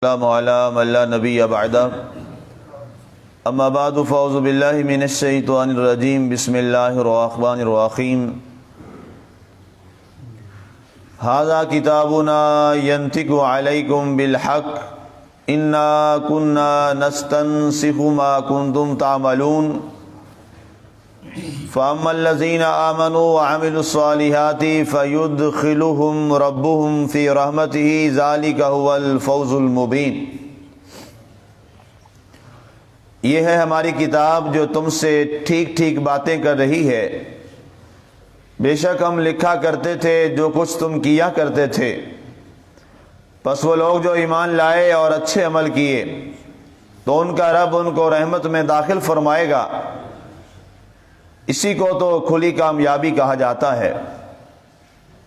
السلام علی من لا نبی بعد اما بعد فاعوذ باللہ من الشیطان الرجیم بسم اللہ الرحمن الرحیم ھذا کتابنا ینطق علیکم بالحق انا کنا نستنسخ ما کنتم تعملون فاما الذین آمنوا وعملوا الصالحات فیدخلهم ربهم فی رحمته ذلک هو الفوز المبین۔ یہ ہے ہماری کتاب جو تم سے ٹھیک ٹھیک باتیں کر رہی ہے۔ بے شک ہم لکھا کرتے تھے جو کچھ تم کیا کرتے تھے، پس وہ لوگ جو ایمان لائے اور اچھے عمل کیے تو ان کا رب ان کو رحمت میں داخل فرمائے گا۔ اسی کو تو کھلی کامیابی کہا جاتا ہے۔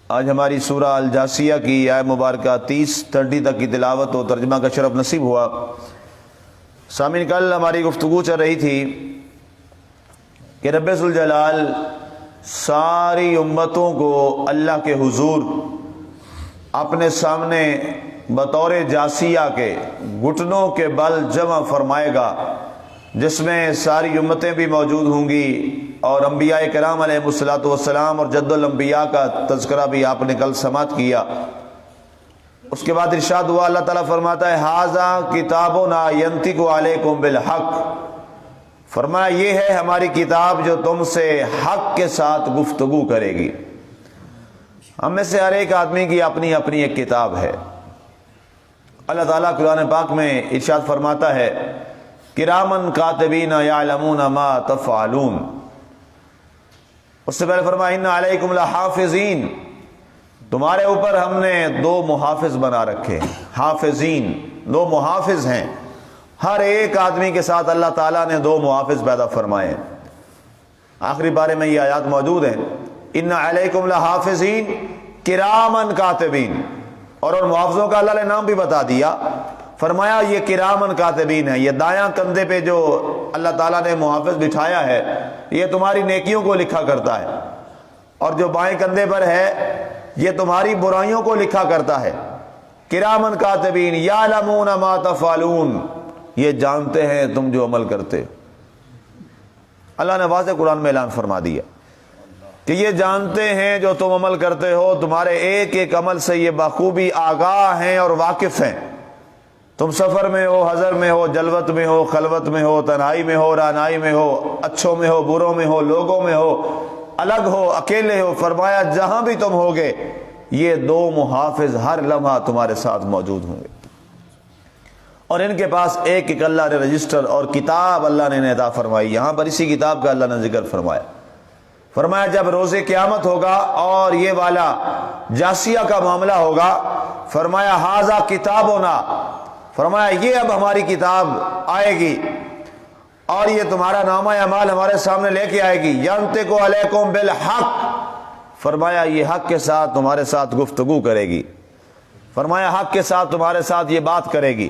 آج ہماری سورہ الجاسیہ کی آیت مبارکہ 30 تک کی تلاوت و ترجمہ کا شرف نصیب ہوا۔ سامعین، کل ہماری گفتگو چل رہی تھی کہ رب ذوالجلال ساری امتوں کو اللہ کے حضور اپنے سامنے بطور جاسیہ کے گھٹنوں کے بل جمع فرمائے گا، جس میں ساری امتیں بھی موجود ہوں گی اور انبیاء کرام علیہ الصلوۃ والسلام اور جد الانبیاء کا تذکرہ بھی آپ نے کل سماعت کیا۔ اس کے بعد ارشاد ہوا، اللہ تعالیٰ فرماتا ہے ھذا کتابنا ینطق علیکم بالحق، فرمایا یہ ہے ہماری کتاب جو تم سے حق کے ساتھ گفتگو کرے گی۔ ہم میں سے ہر ایک آدمی کی اپنی اپنی ایک کتاب ہے۔ اللہ تعالیٰ قرآن پاک میں ارشاد فرماتا ہے کرامن کاتبین یعلمون ما تفعلون۔ اس سے پہلے فرمایا ان علیکم لحافظین، تمہارے اوپر ہم نے 2 محافظ بنا رکھے ہیں۔ حافظین 2 محافظ ہیں، ہر ایک آدمی کے ساتھ اللہ تعالیٰ نے 2 محافظ پیدا فرمائے ہیں۔ آخری پارے میں یہ آیات موجود ہیں، ان علیکم لحافظین کرامن کاتبین، اور ان محافظوں کا اللہ نے نام بھی بتا دیا، فرمایا یہ کرامن کاتبین ہے۔ یہ دایاں کندھے پہ جو اللہ تعالیٰ نے محافظ بٹھایا ہے یہ تمہاری نیکیوں کو لکھا کرتا ہے، اور جو بائیں کندھے پر ہے یہ تمہاری برائیوں کو لکھا کرتا ہے۔ کرامن کاتبین یعلمون ما تفعلون، یہ جانتے ہیں تم جو عمل کرتے۔ اللہ نے واضح قرآن میں اعلان فرما دیا کہ یہ جانتے ہیں جو تم عمل کرتے ہو، تمہارے ایک ایک عمل سے یہ بخوبی آگاہ ہیں اور واقف ہیں۔ تم سفر میں ہو، حضر میں ہو، جلوت میں ہو، خلوت میں ہو، تنہائی میں ہو، رانائی میں ہو، اچھوں میں ہو، بروں میں ہو، لوگوں میں ہو، الگ ہو، اکیلے ہو، فرمایا جہاں بھی تم ہوگے یہ 2 محافظ ہر لمحہ تمہارے ساتھ موجود ہوں گے، اور ان کے پاس ایک ایک اللہ نے رجسٹر اور کتاب اللہ نے عطا فرمائی۔ یہاں پر اسی کتاب کا اللہ نے ذکر فرمایا، فرمایا جب روز قیامت ہوگا اور یہ والا جاسیہ کا معاملہ ہوگا، فرمایا ھذا کتابنا، فرمایا یہ اب ہماری کتاب آئے گی اور یہ تمہارا نامہ اعمال ہمارے سامنے لے کے آئے گی۔ ینطق علیکم بالحق، فرمایا یہ حق کے ساتھ تمہارے ساتھ گفتگو کرے گی، فرمایا حق کے ساتھ تمہارے ساتھ یہ بات کرے گی،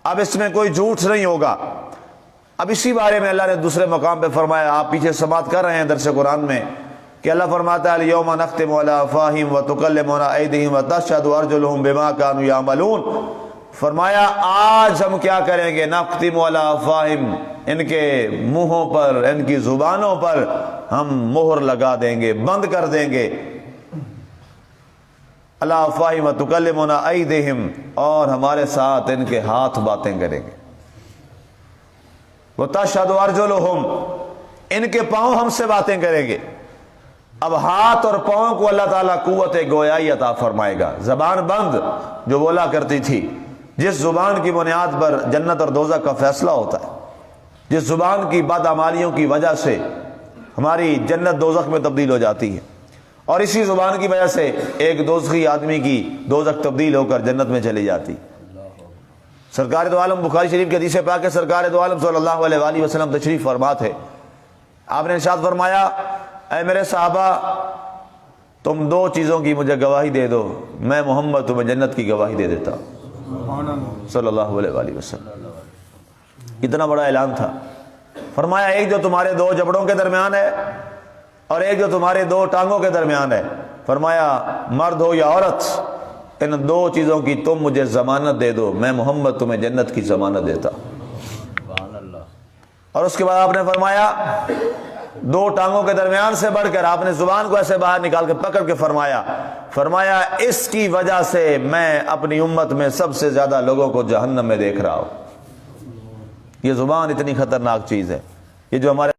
اب اس میں کوئی جھوٹ نہیں ہوگا۔ اب اسی بارے میں اللہ نے دوسرے مقام پہ فرمایا، آپ پیچھے سماعت کر رہے ہیں درس قرآن میں، کہ اللہ فرماتا ہے الیوم نختم علی افواہہم وتکلمنا ایدیہم وتشہد ارجلہم بما کانوا یعملون، فرمایا آج ہم کیا کریں گے، نختم علی افواہہم، ان کے منہوں پر، ان کی زبانوں پر ہم مہر لگا دیں گے، بند کر دیں گے۔ علی افواہہم وتکلمنا ایدیہم، اور ہمارے ساتھ ان کے ہاتھ باتیں کریں گے۔ وتشہد ارجلہم، ان کے پاؤں ہم سے باتیں کریں گے۔ اب ہاتھ اور پاؤں کو اللہ تعالیٰ قوت گویائی عطا فرمائے گا۔ زبان بند جو بولا کرتی تھی، جس زبان کی بنیاد پر جنت اور دوزخ کا فیصلہ ہوتا ہے، جس زبان کی بدعمالیوں کی وجہ سے ہماری جنت دوزخ میں تبدیل ہو جاتی ہے، اور اسی زبان کی وجہ سے ایک دوزخی آدمی کی دوزخ تبدیل ہو کر جنت میں چلی جاتی۔ سرکار دو عالم بخاری شریف کے حدیث پاک ہے، سرکار دو عالم صلی اللہ علیہ وآلہ وسلم تشریف فرما تھے۔ آپ نے ارشاد فرمایا اے میرے صحابہ، تم 2 چیزوں کی مجھے گواہی دے دو، میں محمد تمہیں جنت کی گواہی دے دیتا ہوں صلی اللہ علیہ وآلہ وسلم۔ اتنا بڑا اعلان تھا۔ فرمایا ایک جو تمہارے 2 جبڑوں کے درمیان ہے اور ایک جو تمہارے 2 ٹانگوں کے درمیان ہے، فرمایا مرد ہو یا عورت، ان دو چیزوں کی تم مجھے ضمانت دے دو، میں محمد تمہیں جنت کی ضمانت دیتا۔ اور اس کے بعد آپ نے فرمایا دو ٹانگوں کے درمیان سے بڑھ کر آپ نے زبان کو ایسے باہر نکال کے پکڑ کے فرمایا اس کی وجہ سے میں اپنی امت میں سب سے زیادہ لوگوں کو جہنم میں دیکھ رہا ہوں۔ یہ زبان اتنی خطرناک چیز ہے، یہ جو ہمارے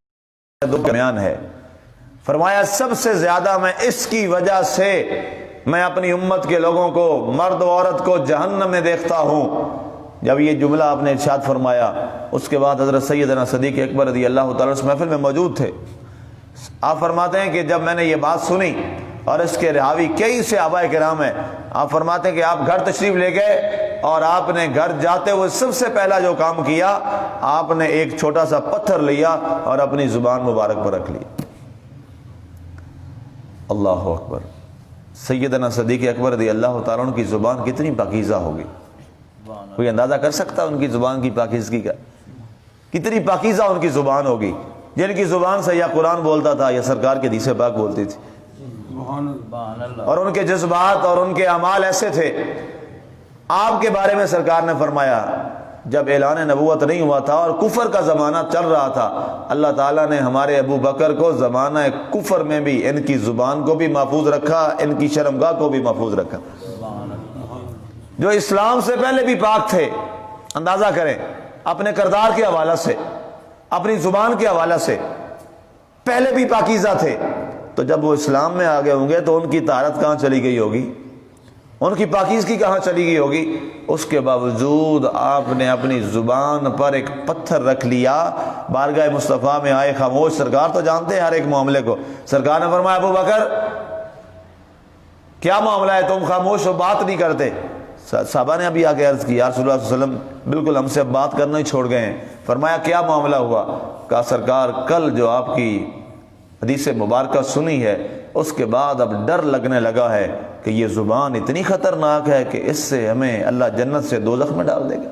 دو درمیان ہے، فرمایا سب سے زیادہ میں اس کی وجہ سے میں اپنی امت کے لوگوں کو، مرد و عورت کو جہنم میں دیکھتا ہوں۔ جب یہ جملہ آپ نے ارشاد فرمایا، اس کے بعد حضرت سیدنا صدیق اکبر رضی اللہ تعالیٰ اس محفل میں موجود تھے۔ آپ فرماتے ہیں کہ جب میں نے یہ بات سنی، اور اس کے راوی کئی صحابہ کرام ہیں، آپ فرماتے ہیں کہ آپ گھر تشریف لے گئے اور آپ نے گھر جاتے ہوئے سب سے پہلا جو کام کیا، آپ نے ایک چھوٹا سا پتھر لیا اور اپنی زبان مبارک پر رکھ لیا۔ اللہ اکبر۔ سیدنا صدیق اکبر رضی اللہ تعالیٰ عنہ کی زبان کتنی پاکیزہ ہوگی، کوئی اندازہ کر سکتا ان کی زبان کی پاکیزگی کا؟ کتنی پاکیزہ ان کی زبان ہوگی، جن کی زبان سے یا قرآن بولتا تھا یا سرکار کے حدیث پاک بولتی تھی، اور ان کے جذبات اور ان کے اعمال ایسے تھے۔ آپ کے بارے میں سرکار نے فرمایا، جب اعلان نبوت نہیں ہوا تھا اور کفر کا زمانہ چل رہا تھا، اللہ تعالیٰ نے ہمارے ابو بکر کو زمانہ کفر میں بھی ان کی زبان کو بھی محفوظ رکھا، ان کی شرمگاہ کو بھی محفوظ رکھا۔ جو اسلام سے پہلے بھی پاک تھے، اندازہ کریں اپنے کردار کے حوالے سے، اپنی زبان کے حوالے سے پہلے بھی پاکیزہ تھے، تو جب وہ اسلام میں آگے ہوں گے تو ان کی طہارت کہاں چلی گئی ہوگی، ان کی پاکیزگی کہاں چلی گئی ہوگی؟ اس کے باوجود آپ نے اپنی زبان پر ایک پتھر رکھ لیا، بارگاہ مصطفیٰ میں آئے خاموش۔ سرکار تو جانتے ہیں ہر ایک معاملے کو۔ سرکار نے فرمایا ابو بکر کیا معاملہ ہے، تم خاموش ہو، بات نہیں کرتے؟ صحابہ نے ابھی آگے عرض کی یا رسول اللہ صلی اللہ علیہ وسلم بالکل ہم سے بات کرنا ہی چھوڑ گئے ہیں۔ فرمایا کیا معاملہ ہوا؟ کہا سرکار کل جو آپ کی حدیث مبارکہ سنی ہے، اس کے بعد اب ڈر لگنے لگا ہے کہ یہ زبان اتنی خطرناک ہے کہ اس سے ہمیں اللہ جنت سے دوزخ میں ڈال دے گا۔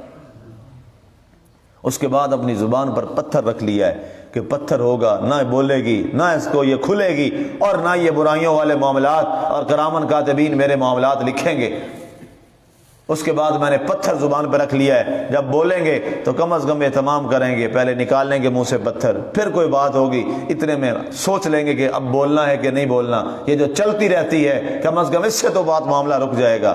اس کے بعد اپنی زبان پر پتھر رکھ لیا ہے کہ پتھر ہوگا، نہ بولے گی، نہ اس کو یہ کھلے گی، اور نہ یہ برائیوں والے معاملات اور کرامن کاتبین میرے معاملات لکھیں گے۔ اس کے بعد میں نے پتھر زبان پہ رکھ لیا ہے، جب بولیں گے تو کم از کم اہتمام کریں گے، پہلے نکال لیں گے منہ سے پتھر، پھر کوئی بات ہوگی اتنے میں سوچ لیں گے کہ اب بولنا ہے کہ نہیں بولنا۔ یہ جو چلتی رہتی ہے کم از کم اس سے تو بات معاملہ رک جائے گا۔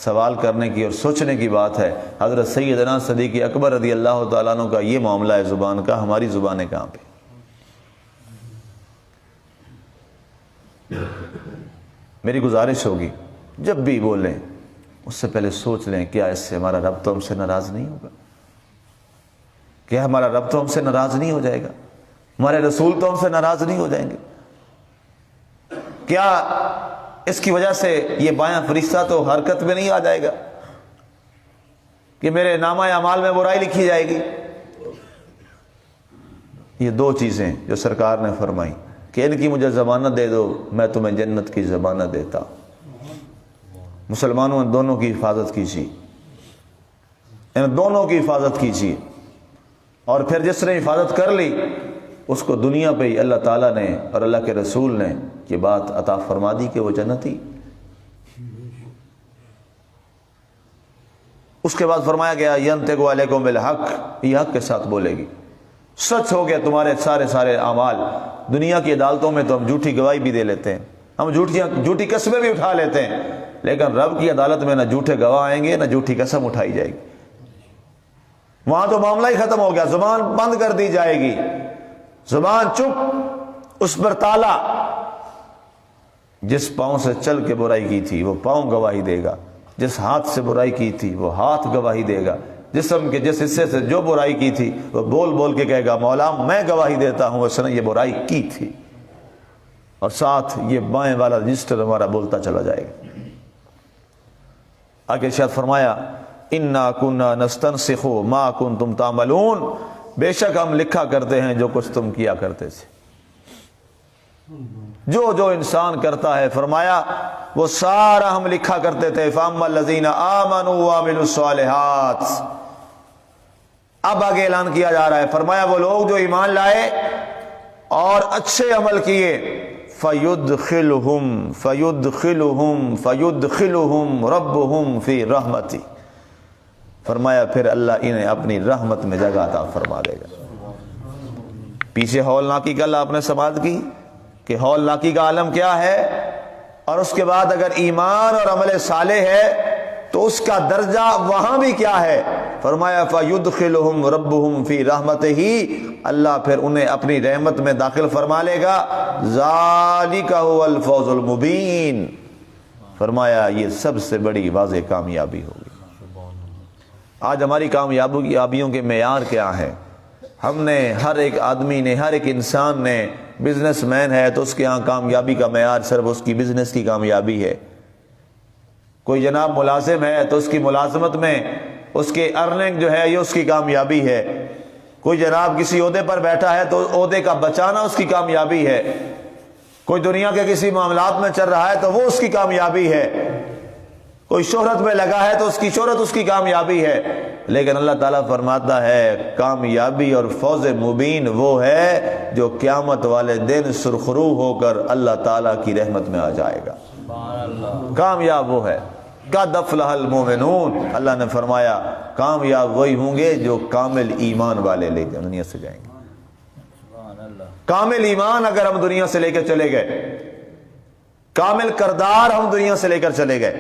سوال کرنے کی اور سوچنے کی بات ہے۔ حضرت سیدنا صدیق اکبر رضی اللہ تعالیٰ عنہ کا یہ معاملہ ہے زبان کا، ہماری زبانیں کہاں پہ؟ میری گزارش ہوگی جب بھی بولیں اس سے پہلے سوچ لیں کیا اس سے ہمارا رب تو ہم سے ناراض نہیں ہوگا، کیا ہمارا رب تو ہم سے ناراض نہیں ہو جائے گا، ہمارے رسول تو ہم سے ناراض نہیں ہو جائیں گے، کیا اس کی وجہ سے یہ بایاں فرشتہ تو حرکت میں نہیں آ جائے گا کہ میرے نامہ اعمال میں برائی لکھی جائے گی؟ یہ دو چیزیں جو سرکار نے فرمائی کہ ان کی مجھے ضمانت دے دو، میں تمہیں جنت کی ضمانت دیتا۔ مسلمانوں ان دونوں کی حفاظت کیجیے، ان دونوں کی حفاظت کیجیے، اور پھر جس نے حفاظت کر لی اس کو دنیا پہ ہی اللہ تعالیٰ نے اور اللہ کے رسول نے یہ بات عطا فرما دی کہ وہ جنتی۔ اس کے بعد فرمایا گیا ینطق علیکم بالحق، یہ حق کے ساتھ بولے گی، سچ ہو گیا تمہارے سارے اعمال۔ دنیا کی عدالتوں میں تو ہم جھوٹی گواہی بھی دے لیتے ہیں، ہم جھوٹی قسمیں بھی اٹھا لیتے ہیں، لیکن رب کی عدالت میں نہ جھوٹے گواہ آئیں گے نہ جھوٹی قسم اٹھائی جائے گی۔ وہاں تو معاملہ ہی ختم ہو گیا، زبان بند کر دی جائے گی، زبان چپ، اس پر تالا۔ جس پاؤں سے چل کے برائی کی تھی وہ پاؤں گواہی دے گا، جس ہاتھ سے برائی کی تھی وہ ہاتھ گواہی دے گا، جسم کے جس حصے سے جو برائی کی تھی وہ بول بول کے کہے گا مولا میں گواہی دیتا ہوں اس نے یہ برائی کی تھی، اور ساتھ یہ بائیں والا رجسٹر ہمارا بولتا چلا جائے گا۔ آگے ارشاد فرمایا انا کنا نستنسخ ما کنتم تعملون، بے شک ہم لکھا کرتے ہیں جو کچھ تم کیا کرتے تھے۔ جو انسان کرتا ہے فرمایا وہ سارا ہم لکھا کرتے تھے۔ فاما الذین آمنوا وعملوا الصالحات، اب آگے اعلان کیا جا رہا ہے، فرمایا وہ لوگ جو ایمان لائے اور اچھے عمل کیے، فَيُدْخِلُهُمْ رَبُّهُمْ فِي رَحْمَتِهِ، فرمایا پھر اللہ انہیں اپنی رحمت میں جگہ عطا فرما دے گا۔ پیچھے ہولناکی کا اللہ آپ نے سماعت کی کہ ہولناکی کا عالم کیا ہے، اور اس کے بعد اگر ایمان اور عمل صالح ہے تو اس کا درجہ وہاں بھی کیا ہے، فرمایا فَيُدْخِلُهُمْ رَبُّهُمْ فِي رَحْمَتِهِ، اللہ پھر انہیں اپنی رحمت میں داخل فرما لے گا۔ ذَلِكَ هُوَ الْفَوْزُ الْمُبِينُ، فرمایا یہ سب سے بڑی واضح کامیابی ہوگی۔ آج ہماری کامیابیوں کے معیار کیا ہیں؟ ہم نے ہر ایک آدمی نے، ہر ایک انسان نے، بزنس مین ہے تو اس کے ہاں کامیابی کا معیار صرف اس کی بزنس کی کامیابی ہے۔ کوئی جناب ملازم ہے تو اس کی ملازمت میں اس کے ارننگ جو ہے یہ اس کی کامیابی ہے۔ کوئی جناب کسی عہدے پر بیٹھا ہے تو عہدے کا بچانا اس کی کامیابی ہے۔ کوئی دنیا کے کسی معاملات میں چل رہا ہے تو وہ اس کی کامیابی ہے۔ کوئی شہرت میں لگا ہے تو اس کی شہرت اس کی کامیابی ہے۔ لیکن اللہ تعالیٰ فرماتا ہے کامیابی اور فوز مبین وہ ہے جو قیامت والے دن سرخرو ہو کر اللہ تعالیٰ کی رحمت میں آ جائے گا۔ کامیاب وہ ہے، قد افلح المؤمنون، اللہ نے فرمایا کامیاب وہی ہوں گے جو کامل ایمان والے لے کر دنیا سے جائیں گے۔ کامل ایمان اگر ہم دنیا سے لے کر چلے گئے، کامل کردار ہم دنیا سے لے کر چلے گئے،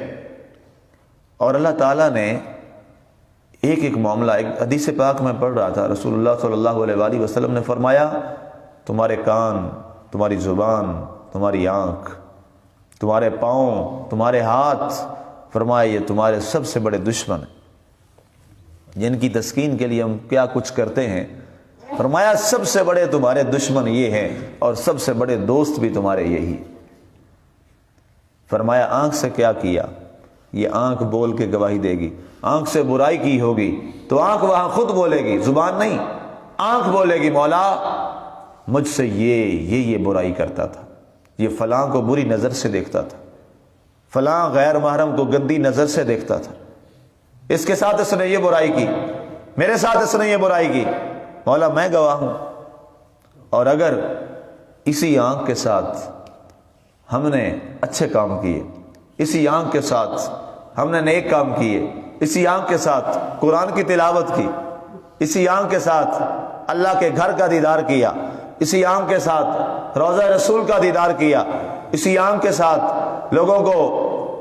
اور اللہ تعالیٰ نے ایک معاملہ، ایک حدیث پاک میں پڑھ رہا تھا، رسول اللہ صلی اللہ علیہ وآلہ وسلم نے فرمایا تمہارے کان، تمہاری زبان، تمہاری آنکھ، تمہارے پاؤں، تمہارے ہاتھ، فرمایا یہ تمہارے سب سے بڑے دشمن ہیں، جن کی تسکین کے لیے ہم کیا کچھ کرتے ہیں، فرمایا سب سے بڑے تمہارے دشمن یہ ہیں اور سب سے بڑے دوست بھی تمہارے یہی۔ فرمایا آنکھ سے کیا کیا، یہ آنکھ بول کے گواہی دے گی۔ آنکھ سے برائی کی ہوگی تو آنکھ وہاں خود بولے گی، زبان نہیں، آنکھ بولے گی مولا مجھ سے یہ برائی کرتا تھا، یہ فلاں کو بری نظر سے دیکھتا تھا، فلاں غیر محرم کو گندی نظر سے دیکھتا تھا، اس کے ساتھ اس نے یہ برائی کی، میرے ساتھ اس نے یہ برائی کی، مولا میں گواہ ہوں۔ اور اگر اسی آنکھ کے ساتھ ہم نے اچھے کام کیے، اسی آنکھ کے ساتھ ہم نے نیک کام کیے، اسی آنکھ کے ساتھ قرآن کی تلاوت کی، اسی آنکھ کے ساتھ اللہ کے گھر کا دیدار کیا، اسی آنکھ کے ساتھ روضہ رسول کا دیدار کیا، اسی آنکھ کے ساتھ لوگوں کو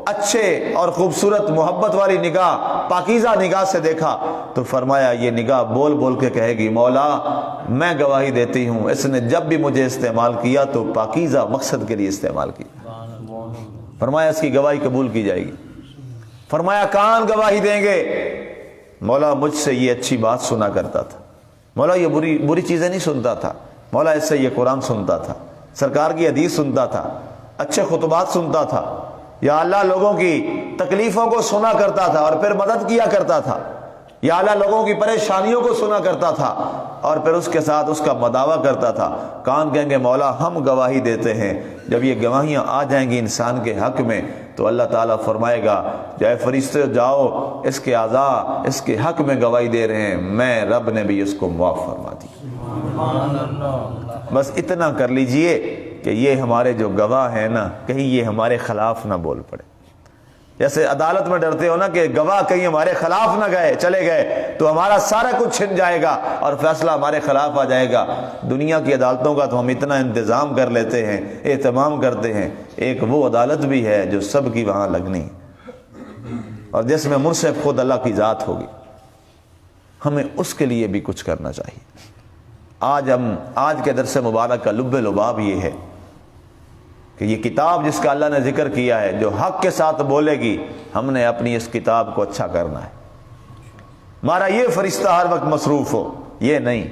اچھے اور خوبصورت محبت والی نگاہ، پاکیزہ نگاہ سے دیکھا، تو فرمایا یہ نگاہ بول بول کے کہے گی مولا میں گواہی دیتی ہوں اس نے جب بھی مجھے استعمال کیا تو پاکیزہ مقصد کے لیے استعمال کیا۔ فرمایا اس کی گواہی قبول کی جائے گی۔ فرمایا کان گواہی دیں گے مولا مجھ سے یہ اچھی بات سنا کرتا تھا، مولا یہ بری چیزیں نہیں سنتا تھا، مولا اس سے یہ قرآن سنتا تھا، سرکار کی حدیث سنتا تھا، اچھے خطبات سنتا تھا، یا اللہ لوگوں کی تکلیفوں کو سنا کرتا تھا اور پھر مدد کیا کرتا تھا، یا اللہ لوگوں کی پریشانیوں کو سنا کرتا تھا اور پھر اس کے ساتھ اس کا مداوع کرتا تھا۔ کان کہیں گے مولا ہم گواہی دیتے ہیں۔ جب یہ گواہیاں آ جائیں گی انسان کے حق میں تو اللہ تعالیٰ فرمائے گا جائے فرشتے جاؤ اس کے اعضاء اس کے حق میں گواہی دے رہے ہیں، میں رب نے بھی اس کو معاف فرما دی۔ بس اتنا کر لیجئے کہ یہ ہمارے جو گواہ ہیں نا کہیں یہ ہمارے خلاف نہ بول پڑے۔ جیسے عدالت میں ڈرتے ہو نا کہ گواہ کہیں ہمارے خلاف نہ چلے گئے تو ہمارا سارا کچھ چھن جائے گا اور فیصلہ ہمارے خلاف آ جائے گا۔ دنیا کی عدالتوں کا تو ہم اتنا انتظام کر لیتے ہیں، اہتمام کرتے ہیں، ایک وہ عدالت بھی ہے جو سب کی وہاں لگنی اور جس میں منصف خود اللہ کی ذات ہوگی، ہمیں اس کے لیے بھی کچھ کرنا چاہیے۔ آج کے درس مبارک کا لب لباب یہ ہے کہ یہ کتاب جس کا اللہ نے ذکر کیا ہے جو حق کے ساتھ بولے گی، ہم نے اپنی اس کتاب کو اچھا کرنا ہے۔ ہمارا یہ فرشتہ ہر وقت مصروف ہو، یہ نہیں،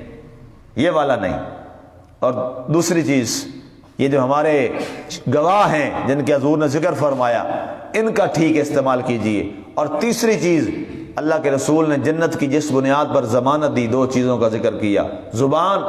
یہ والا نہیں۔ اور دوسری چیز یہ جو ہمارے گواہ ہیں جن کے حضور نے ذکر فرمایا ان کا ٹھیک استعمال کیجئے۔ اور تیسری چیز اللہ کے رسول نے جنت کی جس بنیاد پر ضمانت دی، دو چیزوں کا ذکر کیا، زبان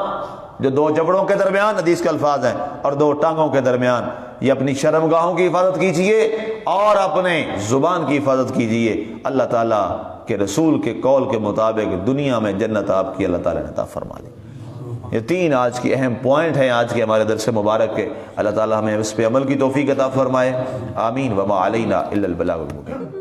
جو دو جبڑوں کے درمیان حدیث کے الفاظ ہیں اور دو ٹانگوں کے درمیان، یہ اپنی شرمگاہوں کی حفاظت کیجئے اور اپنے زبان کی حفاظت کیجئے۔ اللہ تعالیٰ کے رسول کے قول کے مطابق دنیا میں جنت آپ کی اللہ تعالیٰ نے عطا فرما دی۔ یہ 3 آج کی اہم پوائنٹ ہیں آج کے ہمارے درس مبارک کے. اللہ تعالی ہمیں اس پہ عمل کی توفیق عطا فرمائے. آمین. وما علینا الا البلاغ المبین.